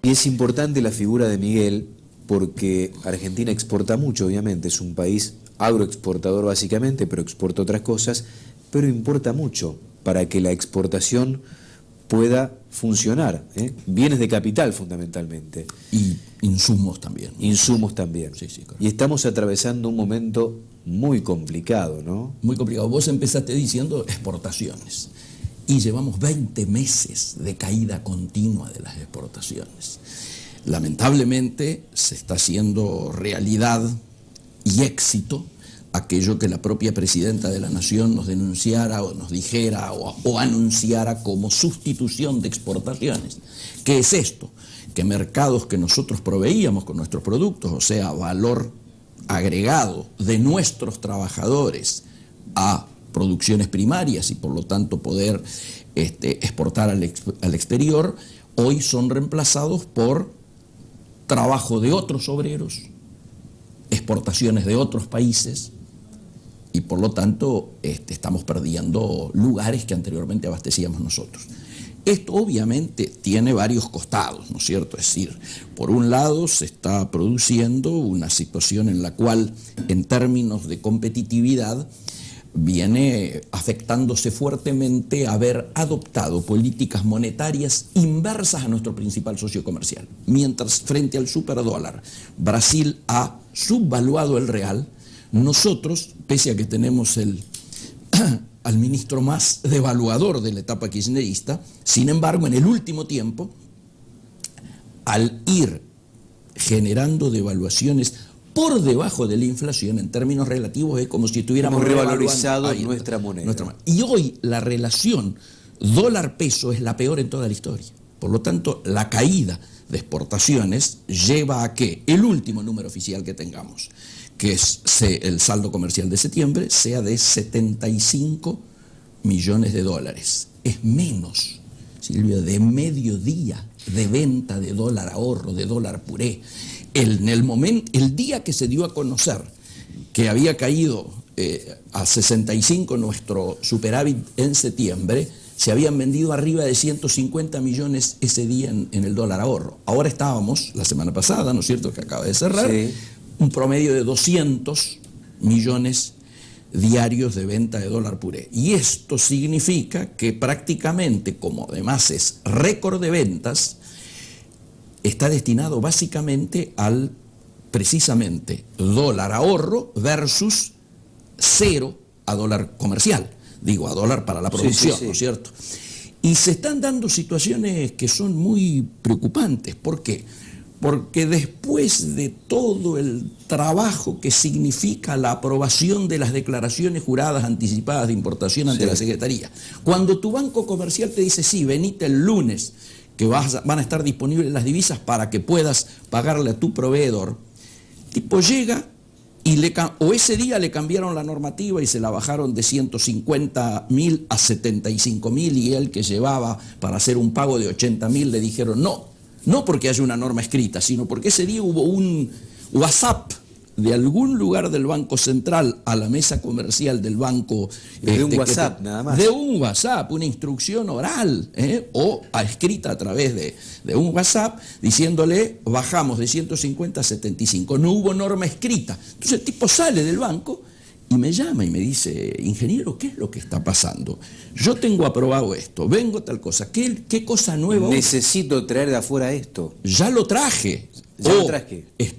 Y es importante la figura de Miguel porque Argentina exporta mucho, obviamente, es un país agroexportador básicamente, pero exporta otras cosas, pero importa mucho para que la exportación pueda funcionar, ¿eh? Bienes de capital fundamentalmente. Y insumos también. Insumos también. Sí, sí, claro. Y estamos atravesando un momento muy complicado, ¿no? Muy complicado. Vos empezaste diciendo exportaciones y llevamos 20 meses de caída continua de las exportaciones. Lamentablemente se está haciendo realidad y éxito aquello que la propia presidenta de la Nación nos denunciara o nos dijera o anunciara como sustitución de exportaciones. ¿Qué es esto? Que mercados que nosotros proveíamos con nuestros productos, o sea, valor agregado de nuestros trabajadores a producciones primarias y por lo tanto poder exportar al exterior, hoy son reemplazados por trabajo de otros obreros, exportaciones de otros países, y por lo tanto estamos perdiendo lugares que anteriormente abastecíamos nosotros. Esto obviamente tiene varios costados, ¿no es cierto? Es decir, por un lado se está produciendo una situación en la cual, en términos de competitividad, viene afectándose fuertemente haber adoptado políticas monetarias inversas a nuestro principal socio comercial. Mientras frente al superdólar Brasil ha subvaluado el real, nosotros, pese a que tenemos al ministro más devaluador de la etapa kirchnerista, sin embargo, en el último tiempo, al ir generando devaluaciones por debajo de la inflación, en términos relativos, es como si estuviéramos revalorizado nuestra moneda. Y hoy la relación dólar-peso es la peor en toda la historia. Por lo tanto, la caída de exportaciones lleva a que el último número oficial que tengamos, que es el saldo comercial de septiembre, sea de 75 millones de dólares. Es menos, Silvia, de medio día de venta de dólar ahorro, de dólar puré. El día que se dio a conocer que había caído a 65 nuestro superávit en septiembre, se habían vendido arriba de 150 millones ese día en el dólar ahorro. Ahora estábamos, la semana pasada, ¿no es cierto?, que acaba de cerrar, sí, un promedio de 200 millones diarios de venta de dólar puré. Y esto significa que prácticamente, como además es récord de ventas, está destinado básicamente al, precisamente, dólar ahorro versus cero a dólar comercial. Digo, a dólar para la producción, sí, sí, sí, ¿no es cierto? Y se están dando situaciones que son muy preocupantes. ¿Por qué? Porque después de todo el trabajo que significa la aprobación de las declaraciones juradas anticipadas de importación ante la Secretaría, cuando tu banco comercial te dice, sí, venite el lunes, que van a estar disponibles las divisas para que puedas pagarle a tu proveedor, tipo llega y o ese día le cambiaron la normativa y se la bajaron de 150.000 a 75.000 y él que llevaba para hacer un pago de 80.000 le dijeron no porque haya una norma escrita, sino porque ese día hubo un WhatsApp de algún lugar del Banco Central a la mesa comercial del banco. De un WhatsApp, nada más. De un WhatsApp, una instrucción oral, o escrita a través de un WhatsApp, diciéndole, bajamos de 150 a 75. No hubo norma escrita. Entonces el tipo sale del banco y me llama y me dice, ingeniero, ¿qué es lo que está pasando? Yo tengo aprobado esto, vengo tal cosa. ¿Qué cosa nueva? Necesito traer de afuera esto. Ya lo traje.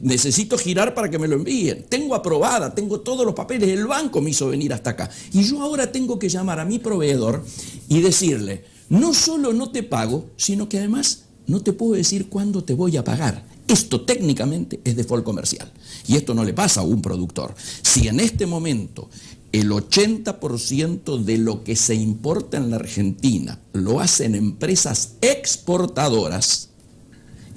Necesito girar para que me lo envíen. Tengo aprobada, tengo todos los papeles, el banco me hizo venir hasta acá. Y yo ahora tengo que llamar a mi proveedor y decirle, no solo no te pago, sino que además no te puedo decir cuándo te voy a pagar. Esto técnicamente es default comercial. Y esto no le pasa a un productor. Si en este momento el 80% de lo que se importa en la Argentina lo hacen empresas exportadoras,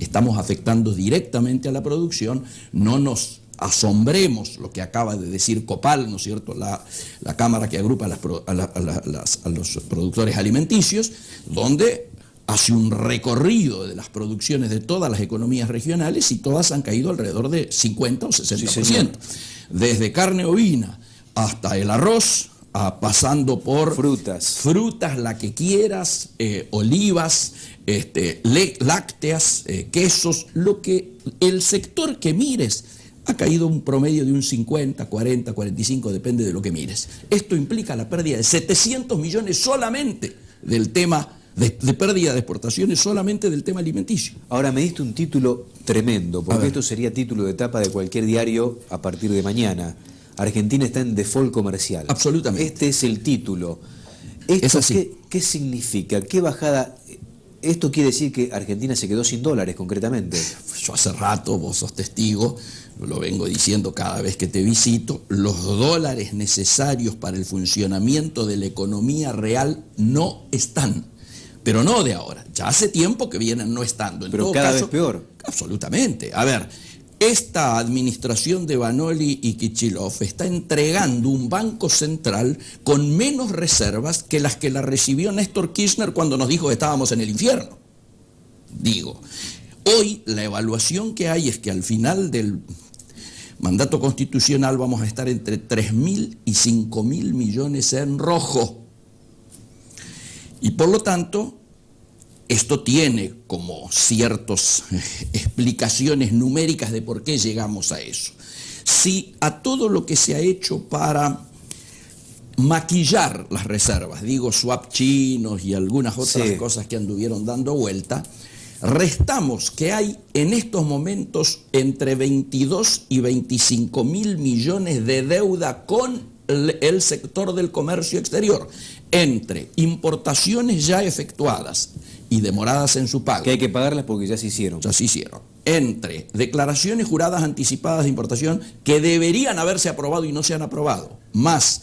estamos afectando directamente a la producción. No nos asombremos lo que acaba de decir Copal, ¿no es cierto?, la cámara que agrupa a los productores alimenticios, donde hace un recorrido de las producciones de todas las economías regionales y todas han caído alrededor de 50 o 60%. Sí, desde carne ovina hasta el arroz, pasando por frutas, la que quieras, olivas, lácteas, quesos, lo que el sector que mires ha caído un promedio de un 50, 40, 45, depende de lo que mires. Esto implica la pérdida de 700 millones solamente del tema de pérdida de exportaciones, solamente del tema alimenticio. Ahora me diste un título tremendo, porque esto sería título de tapa de cualquier diario a partir de mañana. Argentina está en default comercial. Absolutamente. Este es el título. ¿Esto es así. ¿Qué significa? ¿Qué bajada? Esto quiere decir que Argentina se quedó sin dólares, concretamente. Yo hace rato, vos sos testigo, lo vengo diciendo cada vez que te visito, los dólares necesarios para el funcionamiento de la economía real no están. Pero no de ahora, ya hace tiempo que vienen no estando. En Pero todo cada caso, vez peor. Absolutamente. A ver, esta administración de Banoli y Kicillof está entregando un banco central con menos reservas que las que la recibió Néstor Kirchner cuando nos dijo que estábamos en el infierno. Digo, hoy la evaluación que hay es que al final del mandato constitucional vamos a estar entre 3.000 y 5.000 millones en rojo. Y por lo tanto, esto tiene como ciertas explicaciones numéricas de por qué llegamos a eso. Si a todo lo que se ha hecho para maquillar las reservas, digo swap chinos y algunas otras cosas que anduvieron dando vuelta, restamos que hay en estos momentos entre 22 y 25.000 millones de deuda con el sector del comercio exterior, entre importaciones ya efectuadas y demoradas en su pago. Que hay que pagarlas porque ya se hicieron. Ya se hicieron. Entre declaraciones juradas anticipadas de importación que deberían haberse aprobado y no se han aprobado, más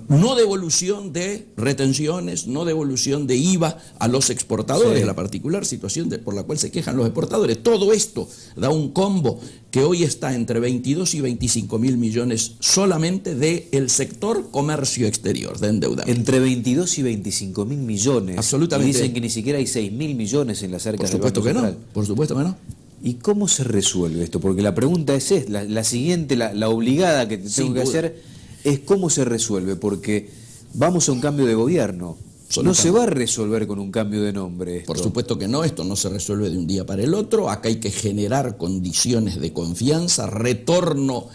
no devolución de retenciones, no devolución de IVA a los exportadores, la particular situación por la cual se quejan los exportadores. Todo esto da un combo que hoy está entre 22 y 25.000 millones solamente del sector comercio exterior, de endeudamiento. Entre 22 y 25.000 millones. Absolutamente. Y dicen que ni siquiera hay 6.000 millones en las arcas del Banco Central. Por supuesto que no. ¿Y cómo se resuelve esto? Porque la pregunta es la siguiente, la obligada que tengo que hacer es cómo se resuelve, porque vamos a un cambio de gobierno. No se va a resolver con un cambio de nombre esto. Por supuesto que no, esto no se resuelve de un día para el otro. Acá hay que generar condiciones de confianza, retorno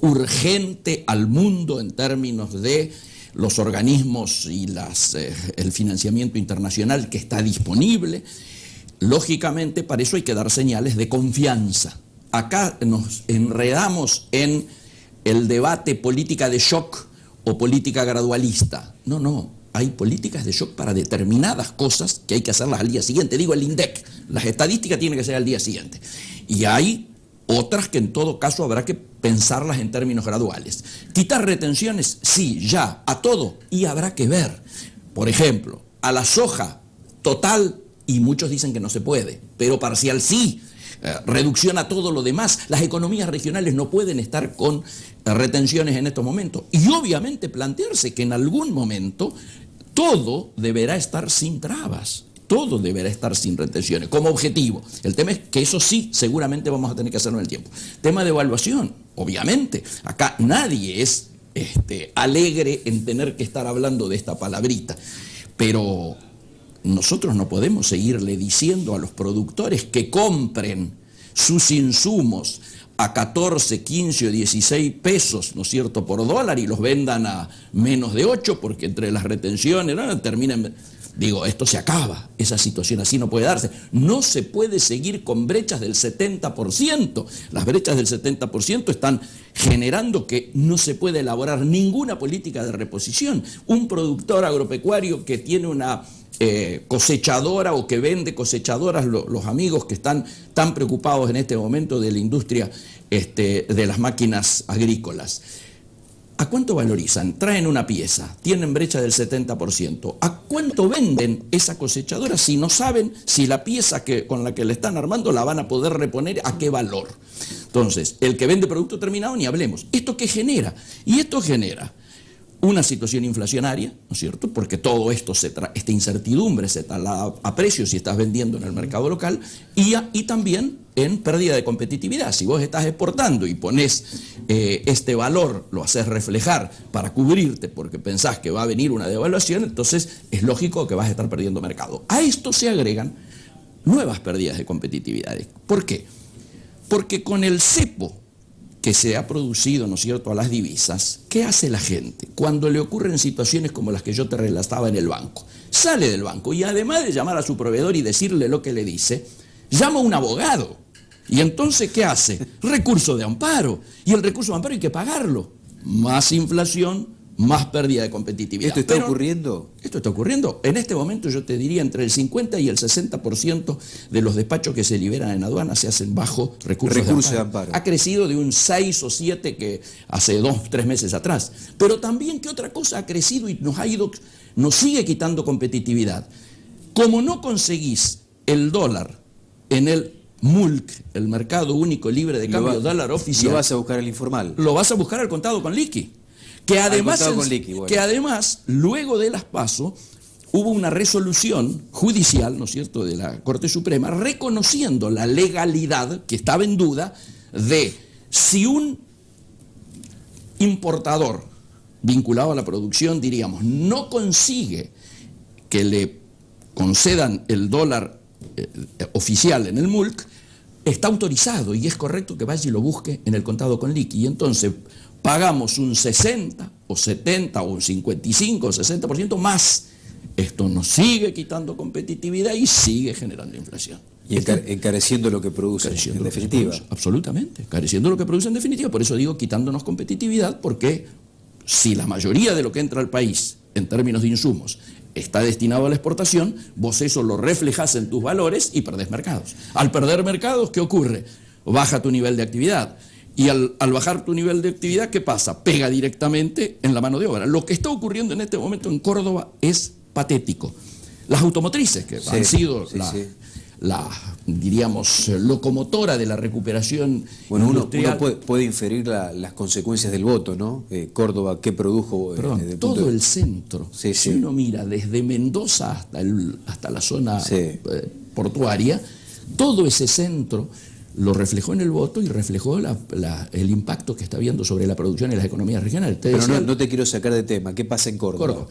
urgente al mundo en términos de los organismos y el financiamiento internacional que está disponible. Lógicamente, para eso hay que dar señales de confianza. Acá nos enredamos en el debate política de shock o política gradualista. No, hay políticas de shock para determinadas cosas que hay que hacerlas al día siguiente. Digo, el INDEC, las estadísticas tienen que ser al día siguiente. Y hay otras que en todo caso habrá que pensarlas en términos graduales. Quitar retenciones, sí, ya, a todo, y habrá que ver. Por ejemplo, a la soja total, y muchos dicen que no se puede, pero parcial sí. Reducción a todo lo demás. Las economías regionales no pueden estar con retenciones en estos momentos. Y obviamente plantearse que en algún momento todo deberá estar sin trabas, todo deberá estar sin retenciones, como objetivo. El tema es que eso sí, seguramente vamos a tener que hacerlo en el tiempo. Tema de evaluación, obviamente. Acá nadie es alegre en tener que estar hablando de esta palabrita, pero nosotros no podemos seguirle diciendo a los productores que compren sus insumos a 14, 15 o 16 pesos, ¿no es cierto?, por dólar, y los vendan a menos de 8, porque entre las retenciones terminan. Digo, esto se acaba, esa situación así no puede darse. No se puede seguir con brechas del 70%. Las brechas del 70% están generando que no se puede elaborar ninguna política de reposición. Un productor agropecuario que tiene una cosechadora o que vende cosechadoras, los amigos que están tan preocupados en este momento de la industria de las máquinas agrícolas. ¿A cuánto valorizan? Traen una pieza, tienen brecha del 70%. ¿A cuánto venden esa cosechadora si no saben si la pieza con la que le están armando la van a poder reponer, a qué valor? Entonces, el que vende producto terminado, ni hablemos. ¿Esto qué genera? Y esto genera una situación inflacionaria, ¿no es cierto? Porque todo esto, esta incertidumbre se traslada a precios si estás vendiendo en el mercado local y también en pérdida de competitividad. Si vos estás exportando y pones este valor, lo haces reflejar para cubrirte porque pensás que va a venir una devaluación, entonces es lógico que vas a estar perdiendo mercado. A esto se agregan nuevas pérdidas de competitividad. ¿Por qué? Porque con el cepo que se ha producido, ¿no es cierto?, a las divisas, ¿qué hace la gente cuando le ocurren situaciones como las que yo te relataba en el banco? Sale del banco y además de llamar a su proveedor y decirle lo que le dice, llama a un abogado. Y entonces, ¿qué hace? Recurso de amparo. Y el recurso de amparo hay que pagarlo. Más inflación, más pérdida de competitividad. ¿Esto está ocurriendo? Esto está ocurriendo. En este momento yo te diría entre el 50 y el 60% de los despachos que se liberan en aduana se hacen bajo recurso de amparo. Ha crecido de un 6 o 7 que hace 2 o 3 meses atrás. Pero también, ¿qué otra cosa ha crecido y nos sigue quitando competitividad? Como no conseguís el dólar en el MULC, el mercado único libre de cambio dólar oficial, lo vas a buscar al informal. Lo vas a buscar al contado con liqui. Que además, luego de las PASO, hubo una resolución judicial, ¿no es cierto?, de la Corte Suprema, reconociendo la legalidad, que estaba en duda, de si un importador vinculado a la producción, diríamos, no consigue que le concedan el dólar oficial en el MULC, está autorizado y es correcto que vaya y lo busque en el contado con liqui. Y entonces pagamos un 60 o 70 o un 55 o 60% más. Esto nos sigue quitando competitividad y sigue generando inflación. Y encareciendo lo que produce, en definitiva. Absolutamente, encareciendo lo que produce en definitiva. Por eso digo quitándonos competitividad, porque si la mayoría de lo que entra al país, en términos de insumos, está destinado a la exportación, vos eso lo reflejás en tus valores y perdés mercados. Al perder mercados, ¿qué ocurre? Baja tu nivel de actividad. Y al bajar tu nivel de actividad, ¿qué pasa? Pega directamente en la mano de obra. Lo que está ocurriendo en este momento en Córdoba es patético. Las automotrices, que han sido la, diríamos, locomotora de la recuperación industrial. Uno puede inferir las consecuencias del voto, ¿no? Córdoba, ¿qué produjo? Todo el centro. Si uno mira desde Mendoza hasta la zona portuaria, todo ese centro lo reflejó en el voto y reflejó el impacto que está habiendo sobre la producción y las economías regionales. Pero no te quiero sacar de tema. ¿Qué pasa en Córdoba?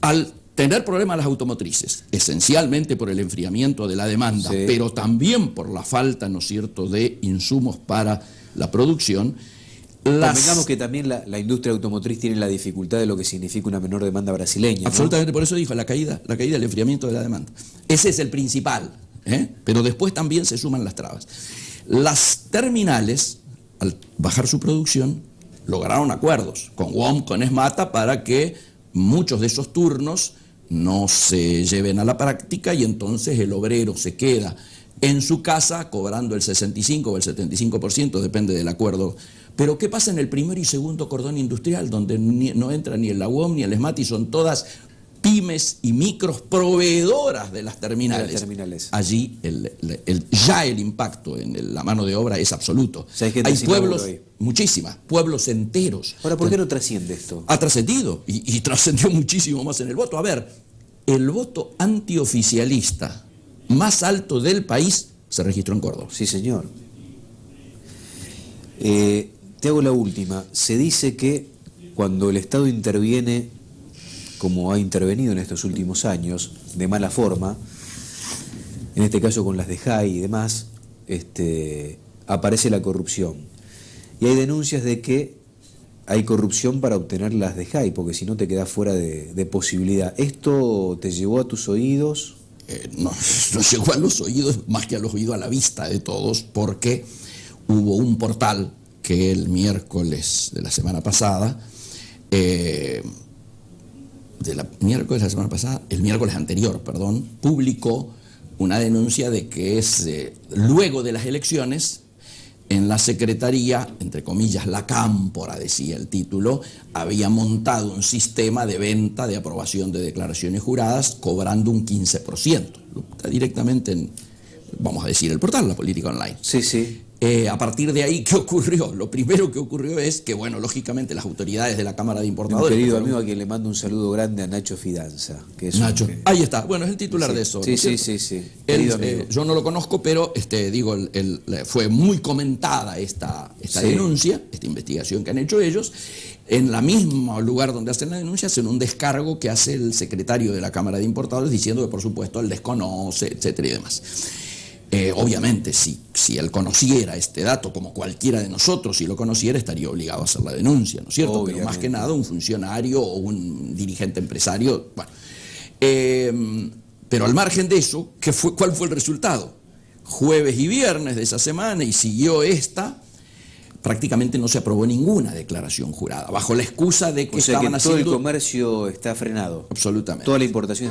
Al tener problemas las automotrices, esencialmente por el enfriamiento de la demanda, pero también por la falta, ¿no es cierto?, de insumos para la producción. Convengamos que también la industria automotriz tiene la dificultad de lo que significa una menor demanda brasileña. Absolutamente, ¿no? Por eso dijo la caída del enfriamiento de la demanda. Ese es el principal, pero después también se suman las trabas. Las terminales, al bajar su producción, lograron acuerdos con WOM, con ESMATA, para que muchos de esos turnos no se lleven a la práctica y entonces el obrero se queda en su casa cobrando el 65 o el 75%, depende del acuerdo. Pero ¿qué pasa en el primer y segundo cordón industrial, donde no entra ni el WOM ni el ESMATA y son todas pymes y micros proveedoras de las terminales? Allí ya el impacto en la mano de obra es absoluto. Hay pueblos, pueblos enteros. Ahora, ¿por qué no trasciende esto? Ha trascendido y trascendió muchísimo más en el voto. A ver, el voto antioficialista más alto del país se registró en Córdoba. Sí, señor. Te hago la última. Se dice que cuando el Estado interviene, como ha intervenido en estos últimos años, de mala forma, en este caso con las de JAI y demás, aparece la corrupción. Y hay denuncias de que hay corrupción para obtener las de JAI, porque si no te quedas fuera de posibilidad. ¿Esto te llegó a tus oídos? No llegó a los oídos, más que a los oídos, a la vista de todos, porque hubo un portal que el miércoles de la semana pasada, el miércoles anterior, publicó una denuncia de que luego de las elecciones, en la Secretaría, entre comillas, la Cámpora, decía el título, había montado un sistema de venta de aprobación de declaraciones juradas cobrando un 15%. Está directamente en, vamos a decir, el portal La Política Online. Sí. A partir de ahí, ¿qué ocurrió? Lo primero que ocurrió es que, bueno, lógicamente las autoridades de la Cámara de Un Importadores... querido amigo a quien le mando un saludo grande, a Nacho Fidanza. Que es Nacho, ahí está, bueno, es el titular sí, de eso. Sí, ¿no sí, cierto? sí. Él, yo no lo conozco, pero digo, fue muy comentada esta denuncia, esta investigación que han hecho ellos. En el mismo lugar donde hacen la denuncia, hacen un descargo que hace el secretario de la Cámara de Importadores diciendo que, por supuesto, él desconoce, etcétera y demás. Obviamente, si él conociera este dato, como cualquiera de nosotros, si lo conociera, estaría obligado a hacer la denuncia, ¿no es cierto? Obviamente. Pero más que nada un funcionario o un dirigente empresario, bueno. Pero al margen de eso, ¿cuál fue el resultado? Jueves y viernes de esa semana, y siguió esta, prácticamente no se aprobó ninguna declaración jurada, bajo la excusa de que o sea estaban que todo haciendo... el comercio está frenado. Absolutamente. Toda la importación.